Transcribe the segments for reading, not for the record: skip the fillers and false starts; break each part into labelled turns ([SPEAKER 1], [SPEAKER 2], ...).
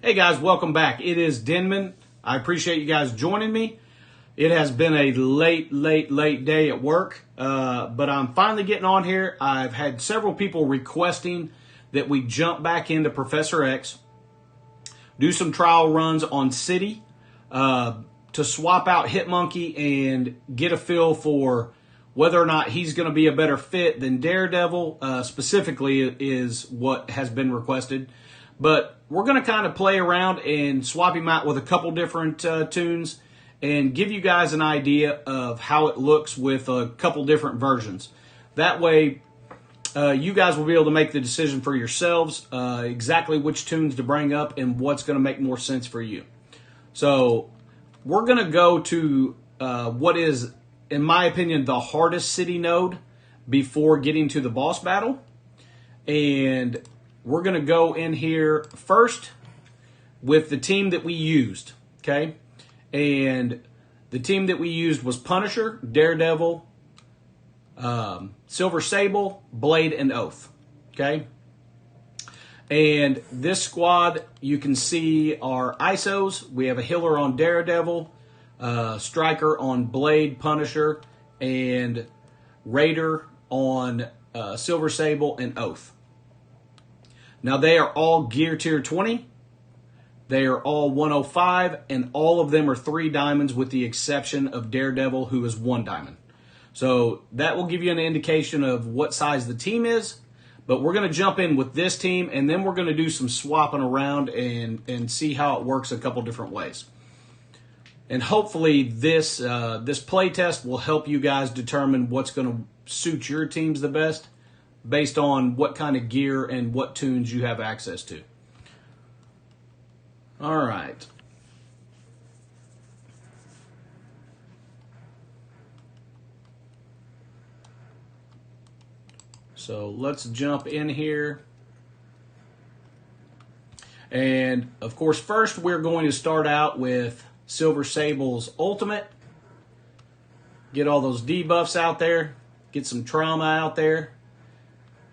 [SPEAKER 1] Hey guys, welcome back. It is Denman. I appreciate you guys joining me. It has been a late day at work, but I'm finally getting on here. I've had several people requesting that we jump back into Professor X, do some trial runs on City, to swap out Hitmonkey and get a feel for whether or not he's going to be a better fit than Daredevil, specifically is what has been requested. But we're going to kind of play around and swap him out with a couple different tunes and give you guys an idea of how it looks with a couple different versions. That way, you guys will be able to make the decision for yourselves exactly which tunes to bring up and what's going to make more sense for you. So we're going to go to what is, in my opinion, the hardest City node before getting to the boss battle. And we're going to go in here first with the team that we used, okay? And the team that we used was Punisher, Daredevil, Silver Sable, Blade, and Oath, okay? And this squad, you can see our ISOs. We have a healer on Daredevil, Striker on Blade, Punisher, and Raider on Silver Sable and Oath. Now, they are all gear tier 20. They are all 105, and all of them are 3 diamonds with the exception of Daredevil, who is 1 diamond. So that will give you an indication of what size the team is. But we're going to jump in with this team, and then we're going to do some swapping around and see how it works a couple different ways. And hopefully this play test will help you guys determine what's going to suit your teams the best, based on what kind of gear and what tunes you have access to. All right. So let's jump in here. And, of course, first we're going to start out with Silver Sable's ultimate. Get all those debuffs out there. Get some trauma out there.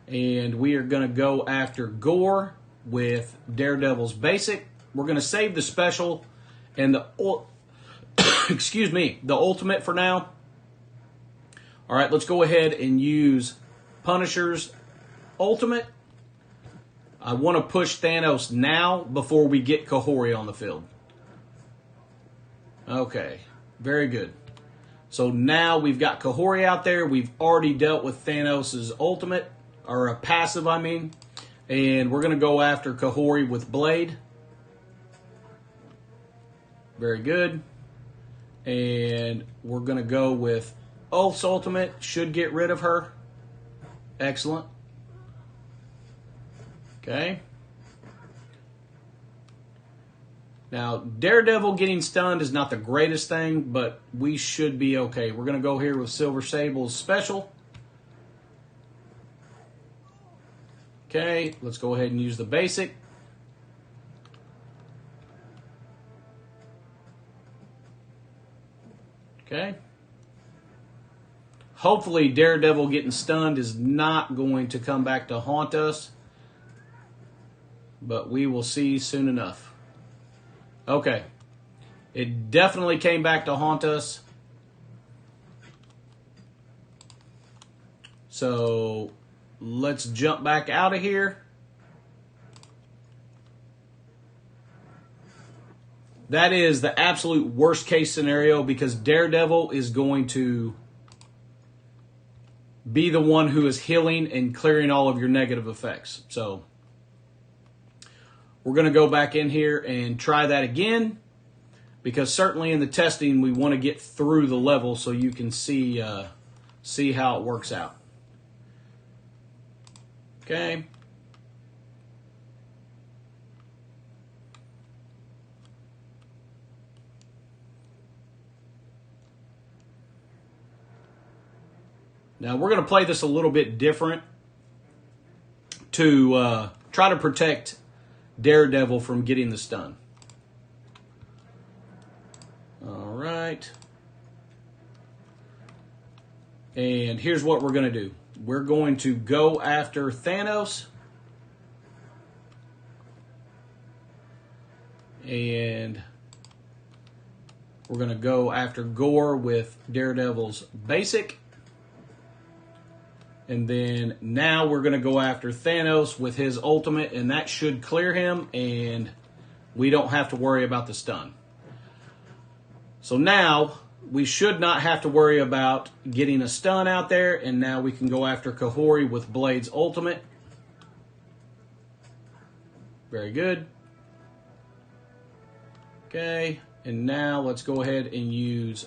[SPEAKER 1] And we are going to go after Gore with Daredevil's basic. We're going to save the special and the excuse me, the ultimate for now. All right, let's go ahead and use Punisher's ultimate. I want to push Thanos now before we get Kahori on the field. Okay, very good. So now we've got Kahori out there. We've already dealt with Thanos' ultimate. Or a passive, I mean. And we're going to go after Kahori with Blade. Very good. And we're going to go with Oath's ultimate. Should get rid of her. Excellent. Okay. Now, Daredevil getting stunned is not the greatest thing, but we should be okay. We're going to go here with Silver Sable's special. Okay, let's go ahead and use the basic. Okay. Hopefully Daredevil getting stunned is not going to come back to haunt us. But we will see soon enough. Okay. It definitely came back to haunt us. So let's jump back out of here. That is the absolute worst case scenario because Daredevil is going to be the one who is healing and clearing all of your negative effects. So we're going to go back in here and try that again because certainly in the testing we want to get through the level so you can see how it works out. Okay. Now we're going to play this a little bit different to try to protect Daredevil from getting the stun. All right. And here's what we're going to do. We're going to go after Thanos. And we're going to go after Gore with Daredevil's basic. And then now we're going to go after Thanos with his ultimate, and that should clear him, and we don't have to worry about the stun. So now we should not have to worry about getting a stun out there, and now we can go after Kahori with Blade's ultimate. Very good. Okay, and now let's go ahead and use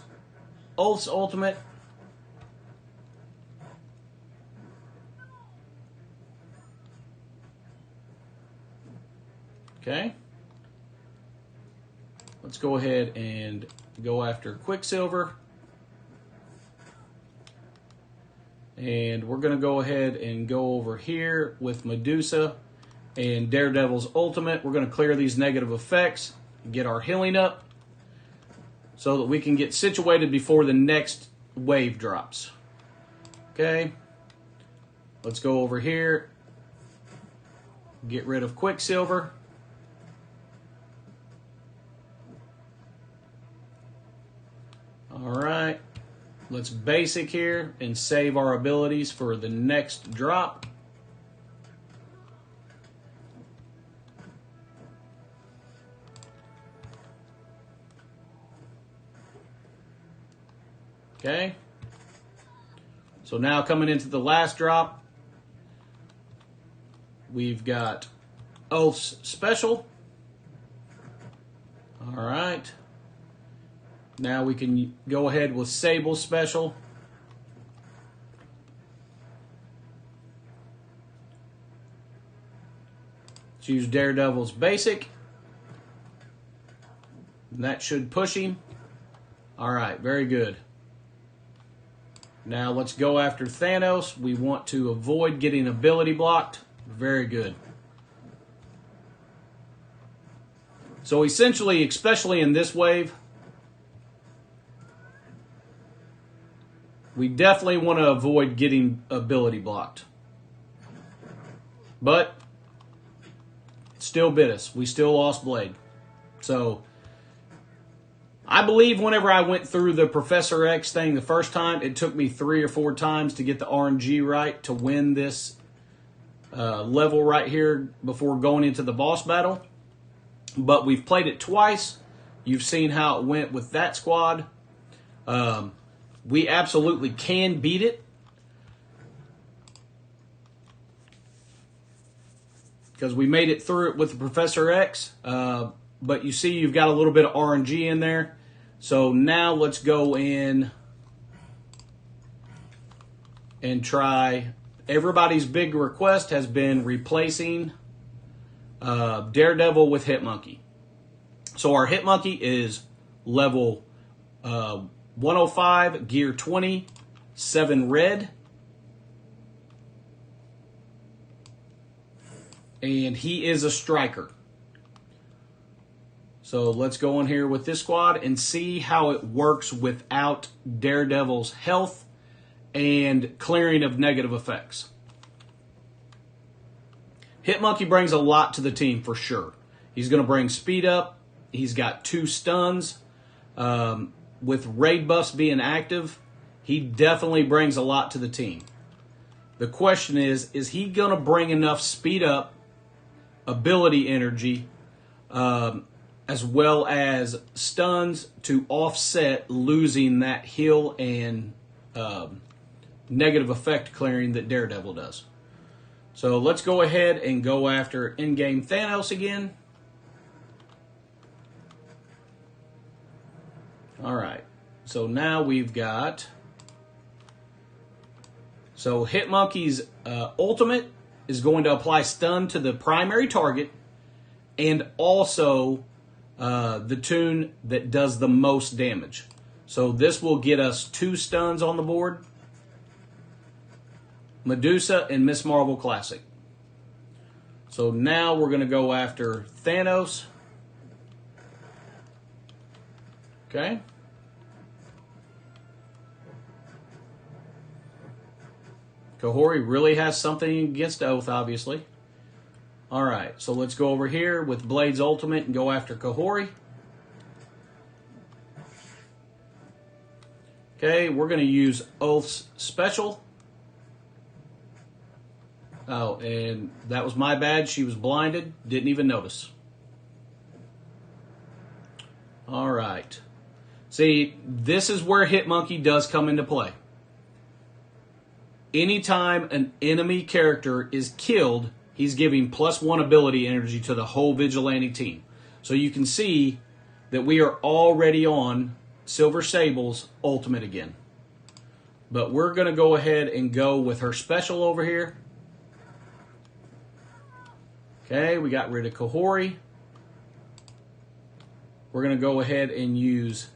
[SPEAKER 1] Oath's ultimate. Okay. Let's go ahead and go after Quicksilver. And we're going to go ahead and go over here with Medusa and Daredevil's ultimate. We're going to clear these negative effects, get our healing up, so that we can get situated before the next wave drops. Okay. Let's go over here, get rid of Quicksilver. All right, let's basic here and save our abilities for the next drop. Okay, so now coming into the last drop, we've got Oath's special. All right. Now we can go ahead with Sable's special. Let's use Daredevil's basic. And that should push him. All right, very good. Now let's go after Thanos. We want to avoid getting ability blocked. Very good. So essentially, especially in this wave, we definitely want to avoid getting ability blocked. But it still bit us. We still lost Blade. So I believe whenever I went through the Professor X thing the first time, it took me 3 or 4 times to get the RNG right to win this level right here before going into the boss battle. But we've played it twice. You've seen how it went with that squad. We absolutely can beat it. Because we made it through it with the Professor X. But you see you've got a little bit of RNG in there. So now let's go in and try. Everybody's big request has been replacing Daredevil with Hitmonkey. So our Hitmonkey is level 105, gear 20, 7 red. And he is a striker. So let's go in here with this squad and see how it works without Daredevil's health and clearing of negative effects. Hitmonkey brings a lot to the team for sure. He's going to bring speed up. He's got 2 stuns. With raid buffs being active, he definitely brings a lot to the team. The question is he going to bring enough speed up, ability energy, as well as stuns to offset losing that heal and negative effect clearing that Daredevil does? So let's go ahead and go after in-game Thanos again. All right, so now we've got, so Hitmonkey's ultimate is going to apply stun to the primary target and also the tune that does the most damage. So this will get us 2 stuns on the board. Medusa and Miss Marvel Classic. So now we're going to go after Thanos. Okay. Kahori really has something against Oath, obviously. All right, so let's go over here with Blade's ultimate and go after Kahori. Okay, we're going to use Oath's special. Oh, and that was my bad. She was blinded. Didn't even notice. All right. See, this is where Hitmonkey does come into play. Anytime an enemy character is killed, he's giving +1 ability energy to the whole Vigilante team. So you can see that we are already on Silver Sable's ultimate again. But we're going to go ahead and go with her special over here. Okay, we got rid of Kahori. We're going to go ahead and use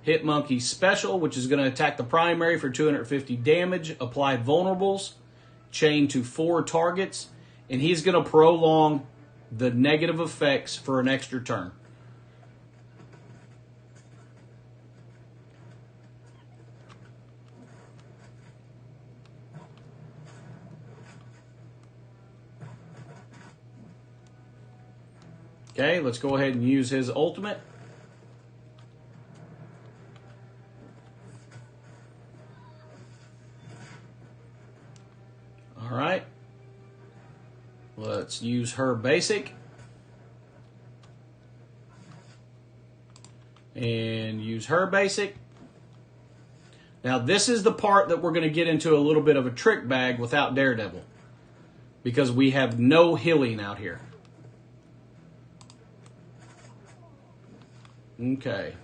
[SPEAKER 1] Hitmonkey's special, which is going to attack the primary for 250 damage, apply vulnerables, chain to 4 targets, and he's going to prolong the negative effects for an extra turn. Okay, let's go ahead and use his ultimate. All right. Let's use her basic. And use her basic. Now this is the part that we're going to get into a little bit of a trick bag without Daredevil. Because we have no healing out here. Okay.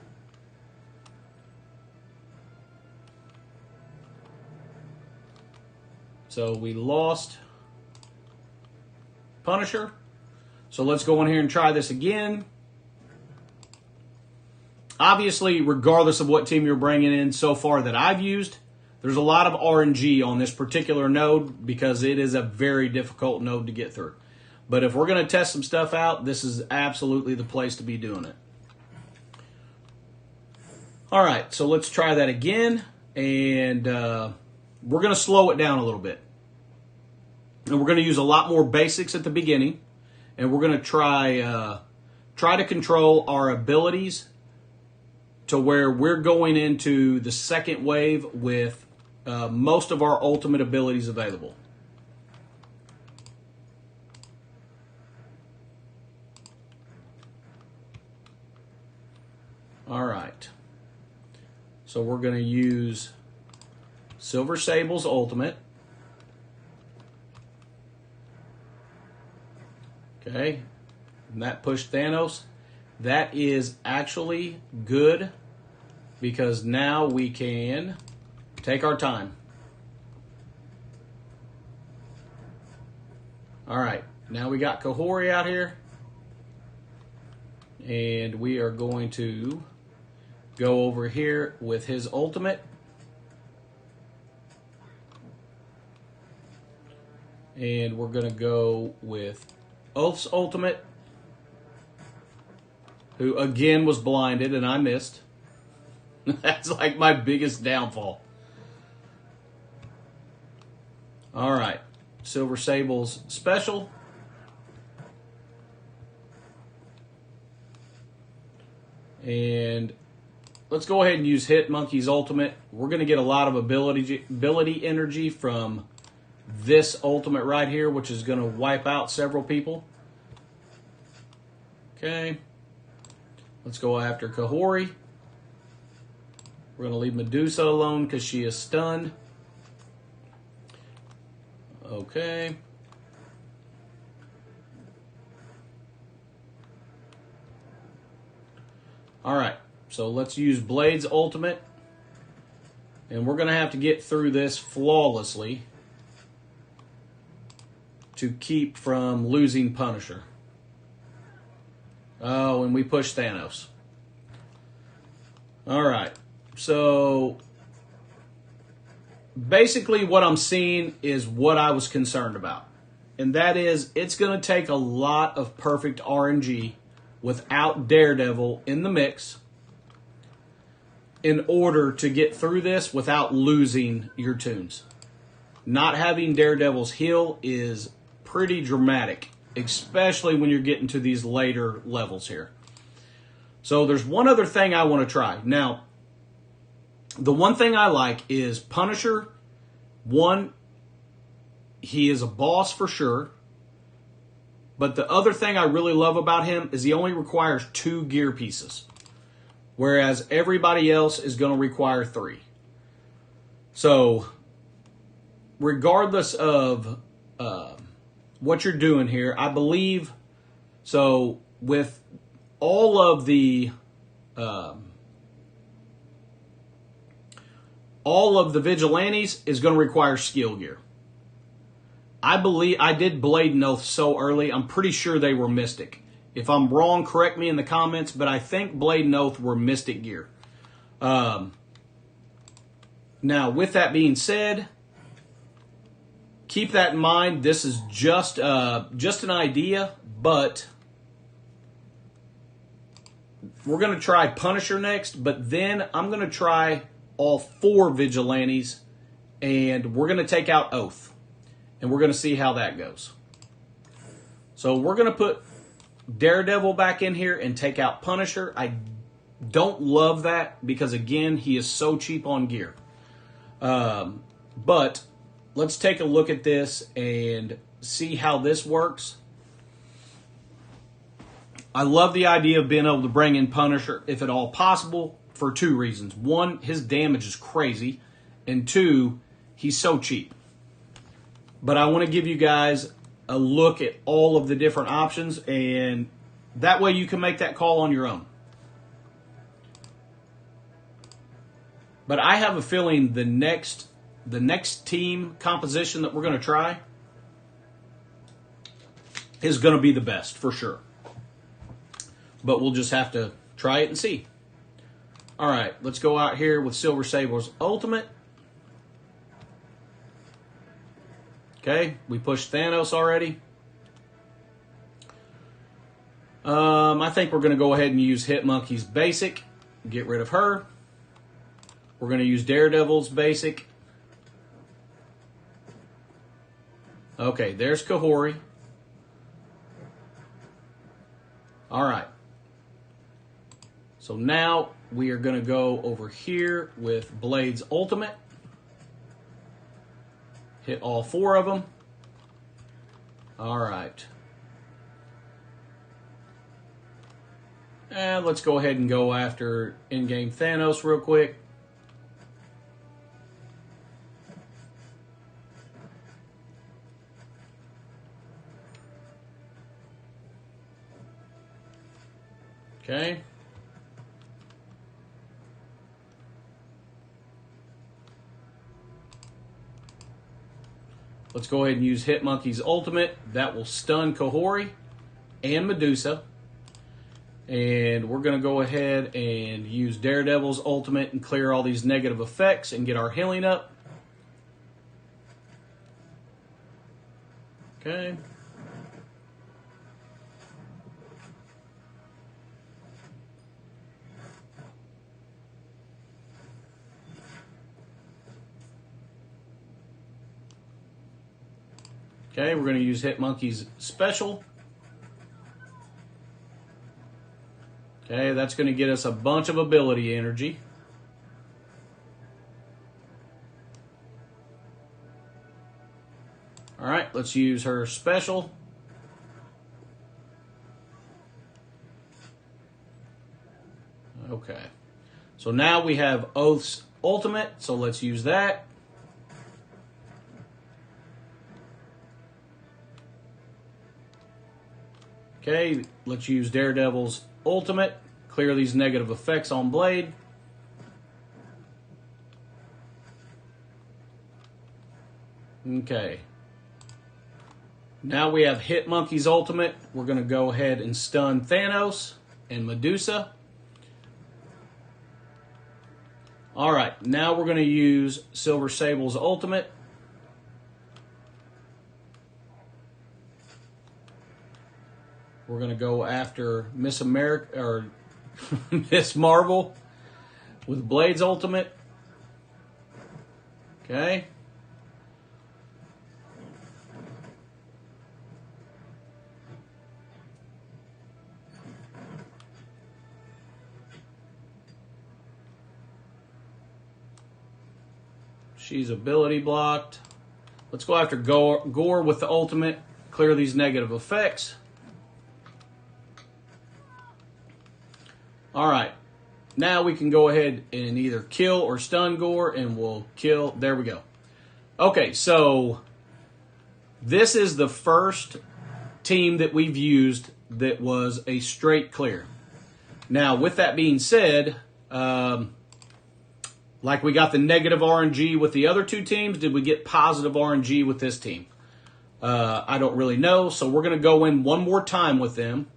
[SPEAKER 1] So we lost Punisher. So let's go in here and try this again. Obviously, regardless of what team you're bringing in so far that I've used, there's a lot of RNG on this particular node because it is a very difficult node to get through. But if we're going to test some stuff out, this is absolutely the place to be doing it. All right, so let's try that again, and we're going to slow it down a little bit. And we're going to use a lot more basics at the beginning, and we're going to try to control our abilities to where we're going into the second wave with most of our ultimate abilities available. All right. So we're going to use Silver Sable's ultimate. Okay. And that pushed Thanos. That is actually good because now we can take our time. All right. Now we got Kahori out here. And we are going to go over here with his ultimate. And we're going to go with Oath's ultimate, who again was blinded and I missed. That's like my biggest downfall. All right. Silver Sable's special. And let's go ahead and use Hitmonkey's ultimate. We're going to get a lot of ability energy from this ultimate right here, which is going to wipe out several people. Okay. Let's go after Kahori. We're going to leave Medusa alone because she is stunned. Okay. All right. So let's use Blade's ultimate. And we're going to have to get through this flawlessly to keep from losing Punisher. Oh, and we push Thanos. All right. So basically what I'm seeing is what I was concerned about. And that is it's going to take a lot of perfect RNG without Daredevil in the mix in order to get through this without losing your tunes. Not having Daredevil's heal is pretty dramatic especially when you're getting to these later levels here. So there's one other thing I want to try. Now, the one thing I like is Punisher. One, he is a boss for sure. But the other thing I really love about him is he only requires 2 gear pieces, whereas everybody else is going to require 3. So, regardless of what you're doing here, I believe, so with all of the vigilantes is going to require skill gear. I believe I did Blade and Oath so early, I'm pretty sure they were Mystic. If I'm wrong, correct me in the comments, but I think Blade and Oath were Mystic gear. Now, with that being said, keep that in mind. This is just an idea, but we're going to try Punisher next, but then I'm going to try all 4 vigilantes, and we're going to take out Oath, and we're going to see how that goes. So we're going to put Daredevil back in here and take out Punisher. I don't love that because, again, he is so cheap on gear. But let's take a look at this and see how this works. I love the idea of being able to bring in Punisher, if at all possible, for 2 reasons. 1, his damage is crazy, and 2, he's so cheap. But I want to give you guys a look at all of the different options, and that way you can make that call on your own. But I have a feeling the next team composition that we're going to try is going to be the best, for sure. But we'll just have to try it and see. All right, let's go out here with Silver Sable's Ultimate. Okay, we pushed Thanos already. I think we're going to go ahead and use Hitmonkey's Basic. Get rid of her. We're going to use Daredevil's Basic. Okay, there's Kahori. All right. So now we are going to go over here with Blade's Ultimate. Hit all 4 of them. All right. And let's go ahead and go after in-game Thanos real quick. Okay. Let's go ahead and use Hitmonkey's Ultimate. That will stun Kahori and Medusa. And we're going to go ahead and use Daredevil's Ultimate and clear all these negative effects and get our healing up. Okay. Okay, we're going to use Hitmonkey's Special. Okay, that's going to get us a bunch of ability energy. All right, let's use her Special. Okay, so now we have Oath's Ultimate, so let's use that. Okay, let's use Daredevil's Ultimate. Clear these negative effects on Blade. Okay. Now we have Hitmonkey's Ultimate. We're going to go ahead and stun Thanos and Medusa. Alright, now we're going to use Silver Sable's Ultimate. We're going to go after Miss America, or Miss Marvel with Blade's Ultimate. Okay. She's ability blocked. Let's go after Gore with the ultimate. Clear these negative effects. All right. Now we can go ahead and either kill or stun Gore, and we'll kill. There we go. Okay, so this is the first team that we've used that was a straight clear. Now, with that being said, like we got the negative RNG with the other two teams, did we get positive RNG with this team? I don't really know, so we're going to go in one more time with them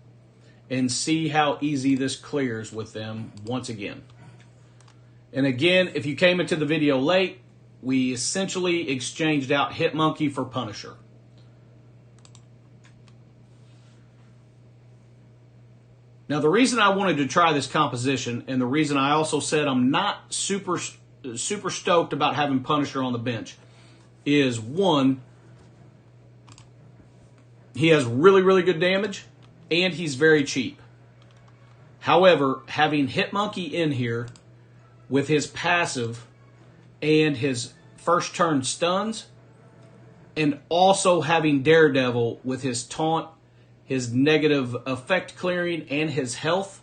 [SPEAKER 1] and see how easy this clears with them once again. And again, if you came into the video late, we essentially exchanged out Hitmonkey for Punisher. Now, the reason I wanted to try this composition, and the reason I also said I'm not super stoked about having Punisher on the bench, is one, he has really, really good damage, and he's very cheap. However, having Hitmonkey in here with his passive and his first turn stuns, and also having Daredevil with his taunt, his negative effect clearing, and his health,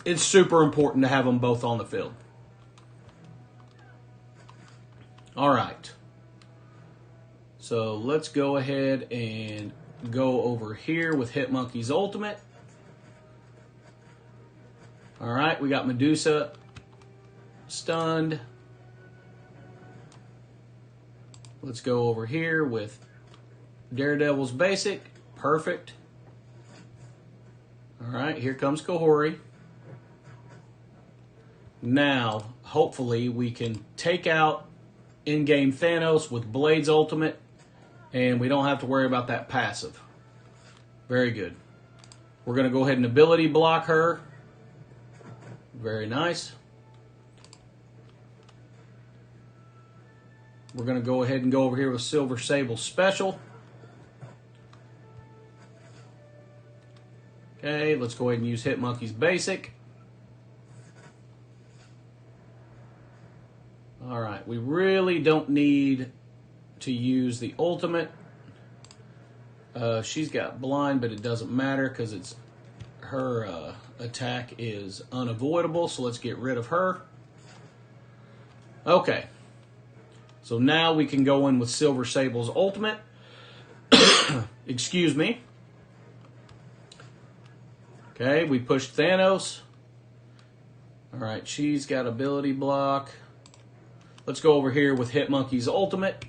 [SPEAKER 1] it's super important to have them both on the field. All right. So let's go ahead and go over here with Hitmonkey's ultimate. All right, we got Medusa stunned. Let's go over here with Daredevil's basic. Perfect. All right, here comes Kahori. Now, hopefully, we can take out in-game Thanos with Blade's ultimate, and we don't have to worry about that passive. Very good. We're going to go ahead and ability block her. Very nice. We're going to go ahead and go over here with Silver Sable Special. Okay, let's go ahead and use Hitmonkey's basic. All right, we really don't need to use the ultimate. She's got blind, but it doesn't matter because it's her attack is unavoidable, so let's get rid of her. Okay, so now we can go in with Silver Sable's ultimate. Excuse me. Okay, we pushed Thanos. All right, she's got ability block. Let's go over here with Hitmonkey's ultimate.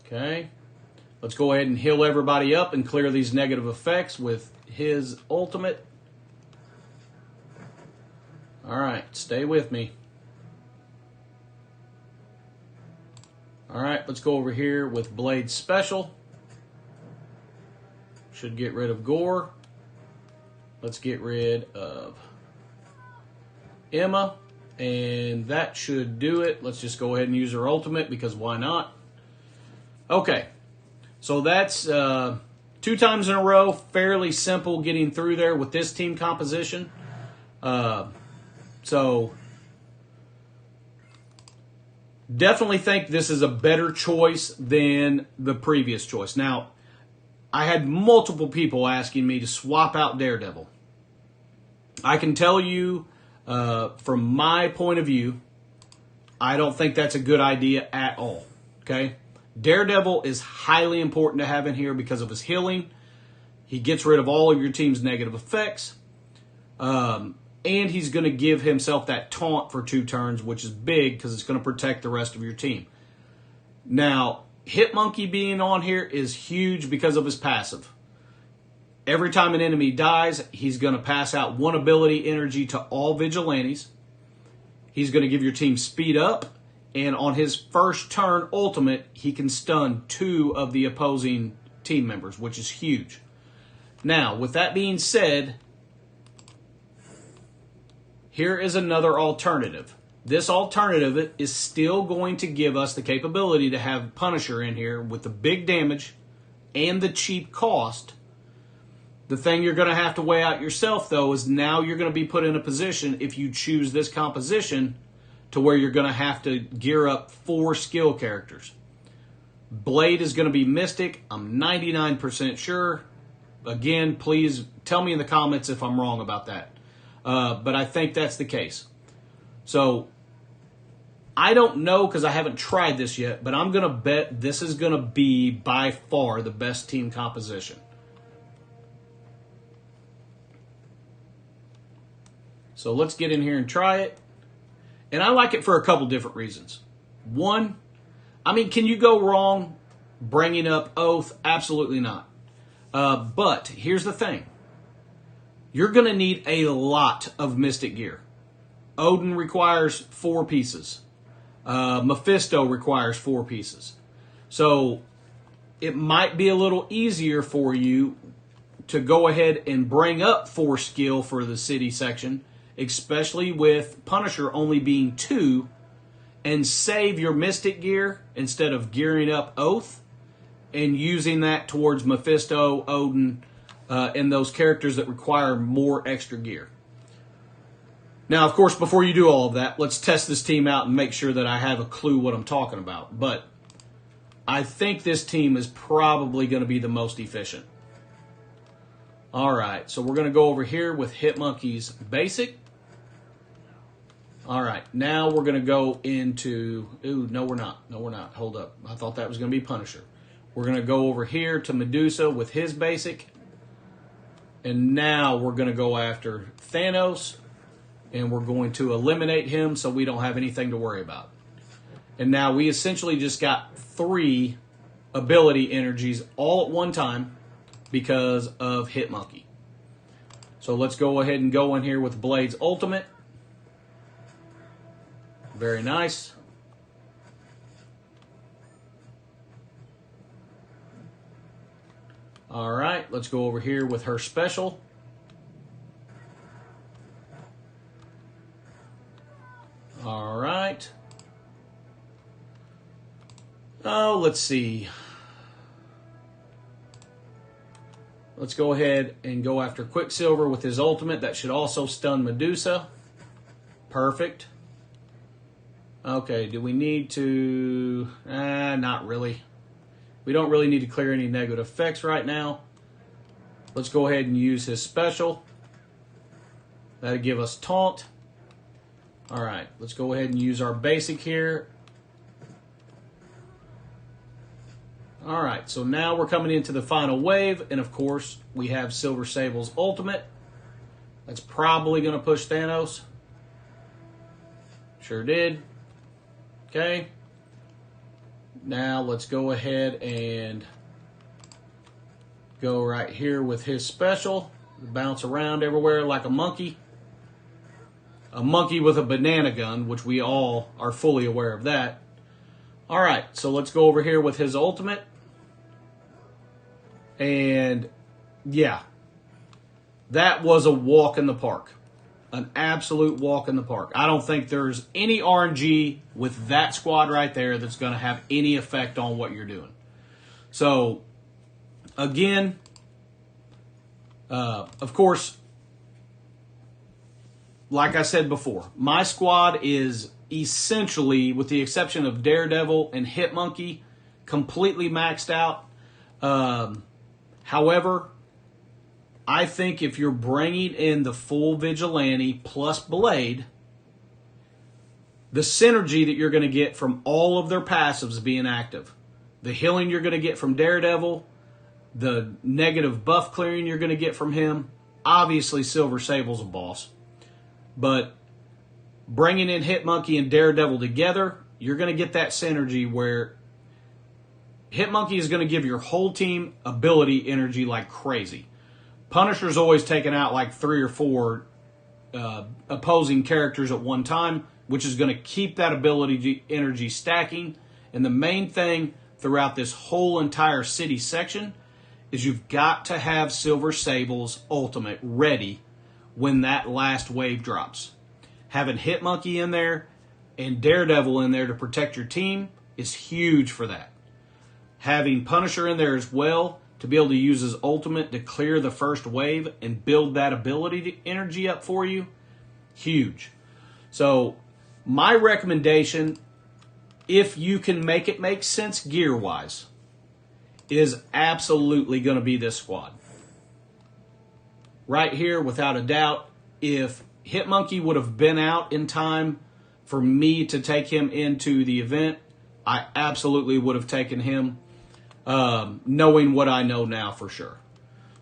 [SPEAKER 1] Okay, let's go ahead and heal everybody up and clear these negative effects with his ultimate. All right, stay with me. All right, let's go over here with Blade Special. Should get rid of Gore. Let's get rid of Emma, and that should do it. Let's just go ahead and use her ultimate because why not? Okay, so that's 2 times in a row. Fairly simple getting through there with this team composition. So definitely think this is a better choice than the previous choice. Now, I had multiple people asking me to swap out Daredevil. I can tell you, from my point of view, I don't think that's a good idea at all. Okay? Daredevil is highly important to have in here because of his healing. He gets rid of all of your team's negative effects. And he's going to give himself that taunt for 2 turns, which is big because it's going to protect the rest of your team. Now, Hitmonkey being on here is huge because of his passive. Every time an enemy dies, he's going to pass out 1 ability energy to all vigilantes. He's going to give your team speed up. And on his first turn ultimate, he can stun 2 of the opposing team members, which is huge. Now, with that being said, here is another alternative. this alternative is still going to give us the capability to have Punisher in here with the big damage and the cheap cost. The thing you're going to have to weigh out yourself, though, is now you're going to be put in a position, if you choose this composition, to where you're going to have to gear up 4 skill characters. Blade is going to be Mystic. I'm 99% sure. Again, please tell me in the comments if I'm wrong about that. But I think that's the case. So, I don't know because I haven't tried this yet, but I'm going to bet this is going to be by far the best team composition. So let's get in here and try it. And I like it for a couple different reasons. One, I mean, can you go wrong bringing up Oath? Absolutely not. But here's the thing. You're going to need a lot of Mystic gear. Odin requires 4 pieces. Mephisto requires 4 pieces. So it might be a little easier for you to go ahead and bring up 4 skill for the city section, especially with Punisher only being 2, and save your Mystic gear instead of gearing up Oath and using that towards Mephisto, Odin, and those characters that require more extra gear. Now, of course, before you do all of that, let's test this team out and make sure that I have a clue what I'm talking about. But I think this team is probably going to be the most efficient. All right, so we're going to go over here with Hitmonkey's basic. All right, now we're going to go into... Ooh, no, we're not. No, we're not. Hold up. I thought that was going to be Punisher. We're going to go over here to Medusa with his basic. And now we're going to go after Thanos. And we're going to eliminate him so we don't have anything to worry about. And now we essentially just got 3 ability energies all at one time because of Hitmonkey. So let's go ahead and go in here with Blade's ultimate. Very nice. All right, let's go over here with her special. All right. Oh, let's see. Let's go ahead and go after Quicksilver with his ultimate. That should also stun Medusa. Perfect. Okay, do we need to... not really. We don't really need to clear any negative effects right now. Let's go ahead and use his special. That'll give us taunt. All right, let's go ahead and use our basic here. All right, so now we're coming into the final wave, and of course, we have Silver Sable's ultimate. That's probably going to push Thanos. Sure did. Okay. Now let's go ahead and go right here with his special. Bounce around everywhere like a monkey. A monkey with a banana gun, which we all are fully aware of that. All right, so let's go over here with his ultimate. And yeah, that was a walk in the park. An absolute walk in the park. I don't think there's any RNG with that squad right there that's going to have any effect on what you're doing. So, again, of course, like I said before, my squad is essentially, with the exception of Daredevil and Hitmonkey, completely maxed out. However, I think if you're bringing in the full Vigilante plus Blade, the synergy that you're going to get from all of their passives being active, the healing you're going to get from Daredevil, the negative buff clearing you're going to get from him, obviously Silver Sable's a boss. But bringing in Hitmonkey and Daredevil together, you're going to get that synergy where Hitmonkey is going to give your whole team ability energy like crazy. Punisher's always taken out like 3 or 4 opposing characters at one time, which is going to keep that ability energy stacking. And the main thing throughout this whole entire city section is you've got to have Silver Sable's ultimate ready when that last wave drops. Having Hitmonkey in there and Daredevil in there to protect your team is huge for that. Having Punisher in there as well to be able to use his ultimate to clear the first wave and build that ability energy up for you, huge. So my recommendation, if you can make it make sense gear-wise, is absolutely going to be this squad. Right here, without a doubt, if Hitmonkey would have been out in time for me to take him into the event, I absolutely would have taken him, knowing what I know now for sure.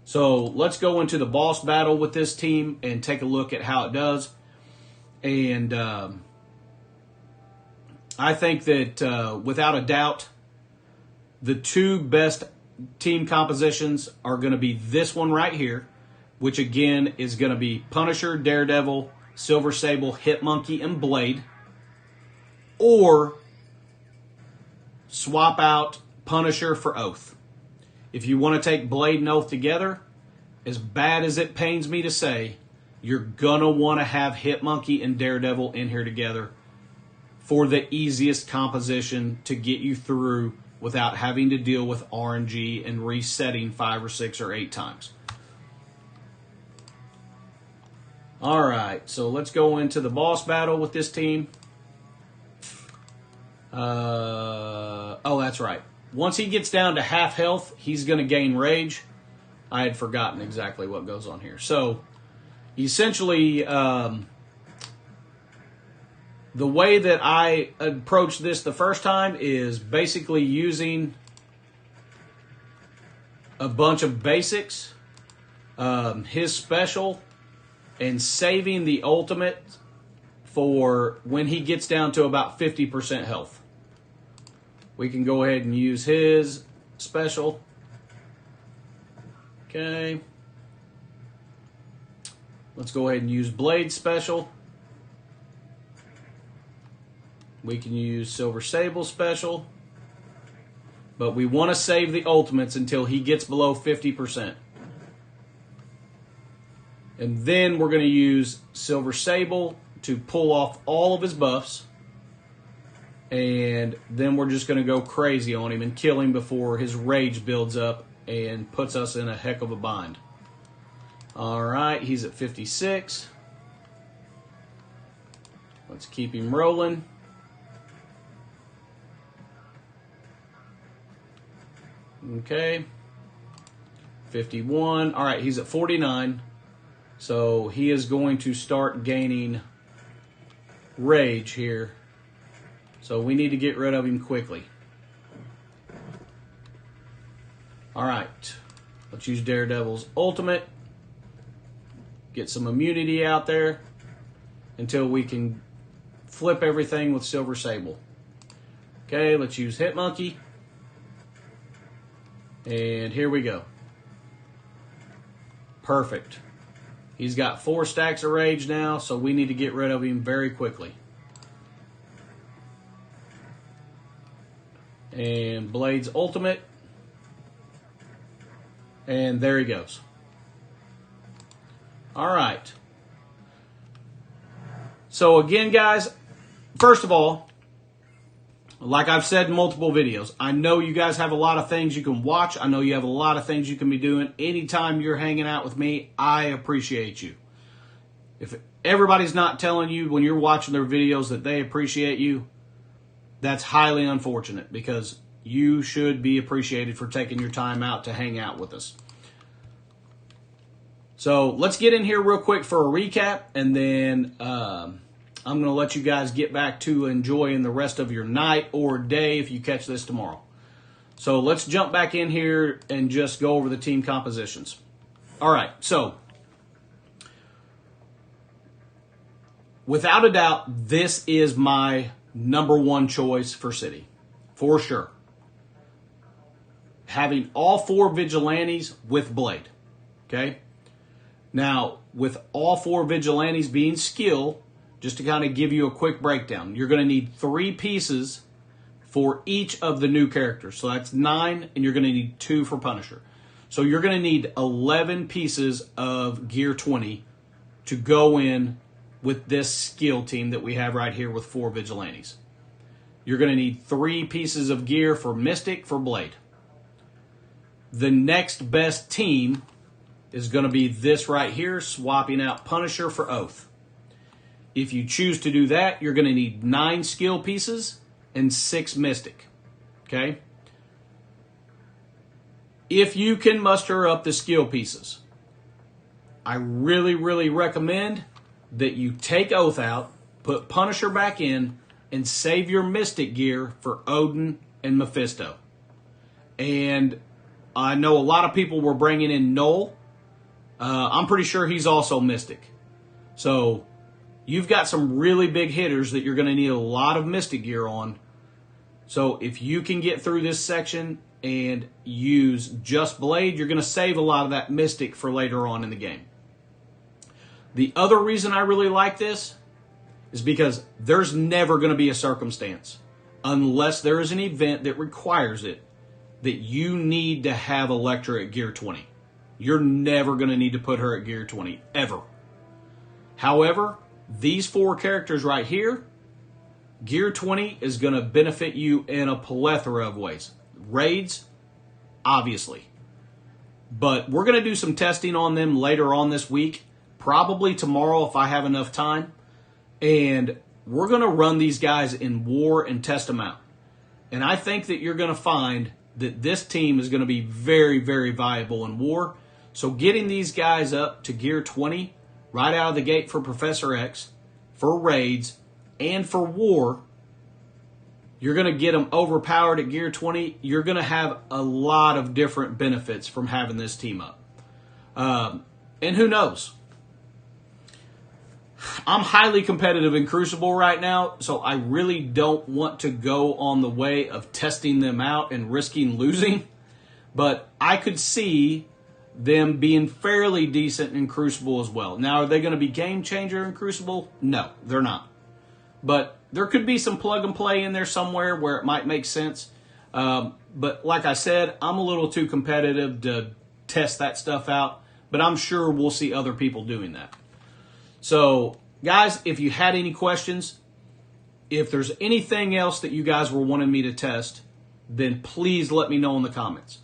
[SPEAKER 1] So let's go into the boss battle with this team and take a look at how it does. And I think that without a doubt, the two best team compositions are going to be this one right here, which again is going to be Punisher, Daredevil, Silver Sable, Hitmonkey, and Blade. Or swap out Punisher for Oath. If you want to take Blade and Oath together, as bad as it pains me to say, you're going to want to have Hitmonkey and Daredevil in here together for the easiest composition to get you through without having to deal with RNG and resetting 5 or 6 or 8 times. Alright, so let's go into the boss battle with this team. Oh, that's right. Once he gets down to half health, he's going to gain rage. I had forgotten exactly what goes on here. So, essentially, the way that I approached this the first time is basically using a bunch of basics, his special, and saving the ultimate for when he gets down to about 50% health. We can go ahead and use his special. Okay. Let's go ahead and use Blade special. We can use Silver Sable special. But we want to save the ultimates until he gets below 50%. And then we're going to use Silver Sable to pull off all of his buffs. And then we're just going to go crazy on him and kill him before his rage builds up and puts us in a heck of a bind. Alright, he's at 56. Let's keep him rolling. Okay. 51. Alright, he's at 49. So he is going to start gaining rage here. So we need to get rid of him quickly. Alright. Let's use Daredevil's ultimate. Get some immunity out there until we can flip everything with Silver Sable. Okay, let's use Hitmonkey. And here we go. Perfect. He's got 4 stacks of rage now, so we need to get rid of him very quickly. And Blade's ultimate. And there he goes. Alright. So again, guys, first of all, like I've said in multiple videos, I know you guys have a lot of things you can watch. I know you have a lot of things you can be doing. Anytime you're hanging out with me, I appreciate you. If everybody's not telling you when you're watching their videos that they appreciate you, that's highly unfortunate because you should be appreciated for taking your time out to hang out with us. So let's get in here real quick for a recap, and then I'm going to let you guys get back to enjoying the rest of your night or day if you catch this tomorrow. So let's jump back in here and just go over the team compositions. All right, so without a doubt, this is my #1 choice for City, for sure. Having all 4 Vigilantes with Blade, okay? Now, with all 4 Vigilantes being skill, just to kind of give you a quick breakdown, you're going to need 3 pieces for each of the new characters. So that's 9, and you're going to need 2 for Punisher. So you're going to need 11 pieces of Gear 20 to go in with this skill team that we have right here with 4 Vigilantes. You're going to need 3 pieces of gear for Mystic for Blade. The next best team is going to be this right here, swapping out Punisher for Oath. If you choose to do that, you're going to need 9 skill pieces and 6 Mystic. Okay? If you can muster up the skill pieces, I really, really recommend that you take Oath out, put Punisher back in, and save your Mystic gear for Odin and Mephisto. And I know a lot of people were bringing in Noel. I'm pretty sure he's also Mystic. So you've got some really big hitters that you're going to need a lot of Mystic gear on. So if you can get through this section and use just Blade, you're going to save a lot of that Mystic for later on in the game. The other reason I really like this is because there's never going to be a circumstance, unless there is an event that requires it, that you need to have Elektra at Gear 20. You're never going to need to put her at Gear 20, ever. However, these 4 characters right here, Gear 20 is going to benefit you in a plethora of ways. Raids, obviously. But we're going to do some testing on them later on this week, probably tomorrow if I have enough time. And we're going to run these guys in war and test them out. And I think that you're going to find that this team is going to be very, very viable in war. So getting these guys up to Gear 20 right out of the gate for Professor X, for raids, and for war, you're going to get them overpowered at Gear 20. You're going to have a lot of different benefits from having this team up. And who knows? I'm highly competitive in Crucible right now, so I really don't want to go on the way of testing them out and risking losing. But I could see them being fairly decent in Crucible as well. Now, are they going to be game changer in Crucible? No, they're not. But there could be some plug and play in there somewhere where it might make sense. But like I said, I'm a little too competitive to test that stuff out. But I'm sure we'll see other people doing that. So, guys, if you had any questions, if there's anything else that you guys were wanting me to test, then please let me know in the comments.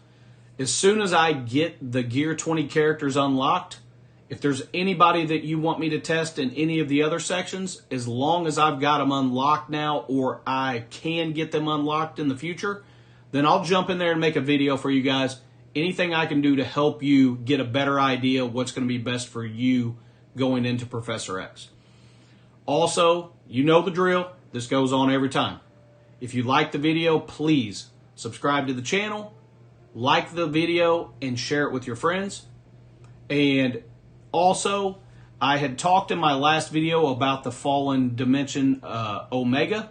[SPEAKER 1] As soon as I get the Gear 20 characters unlocked, if there's anybody that you want me to test in any of the other sections, as long as I've got them unlocked now or I can get them unlocked in the future, then I'll jump in there and make a video for you guys. Anything I can do to help you get a better idea of what's going to be best for you going into Professor X. Also, you know the drill. This goes on every time. If you like the video, please subscribe to the channel, like the video, and share it with your friends. And also, I had talked in my last video about the Fallen Dimension Omega.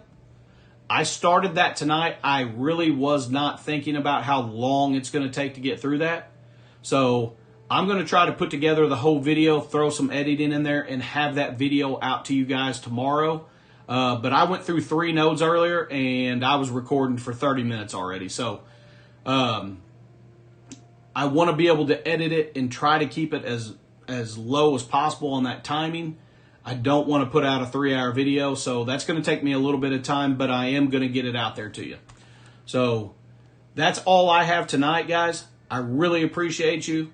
[SPEAKER 1] I started that tonight. I really was not thinking about how long it's going to take to get through that. So I'm going to try to put together the whole video, throw some editing in there, and have that video out to you guys tomorrow. But I went through 3 nodes earlier, and I was recording for 30 minutes already. So I want to be able to edit it and try to keep it as low as possible on that timing. I don't want to put out a 3-hour video, so that's going to take me a little bit of time, but I am going to get it out there to you. So that's all I have tonight, guys. I really appreciate you.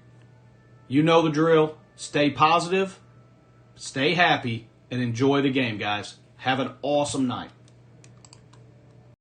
[SPEAKER 1] You know the drill. Stay positive, stay happy, and enjoy the game, guys. Have an awesome night.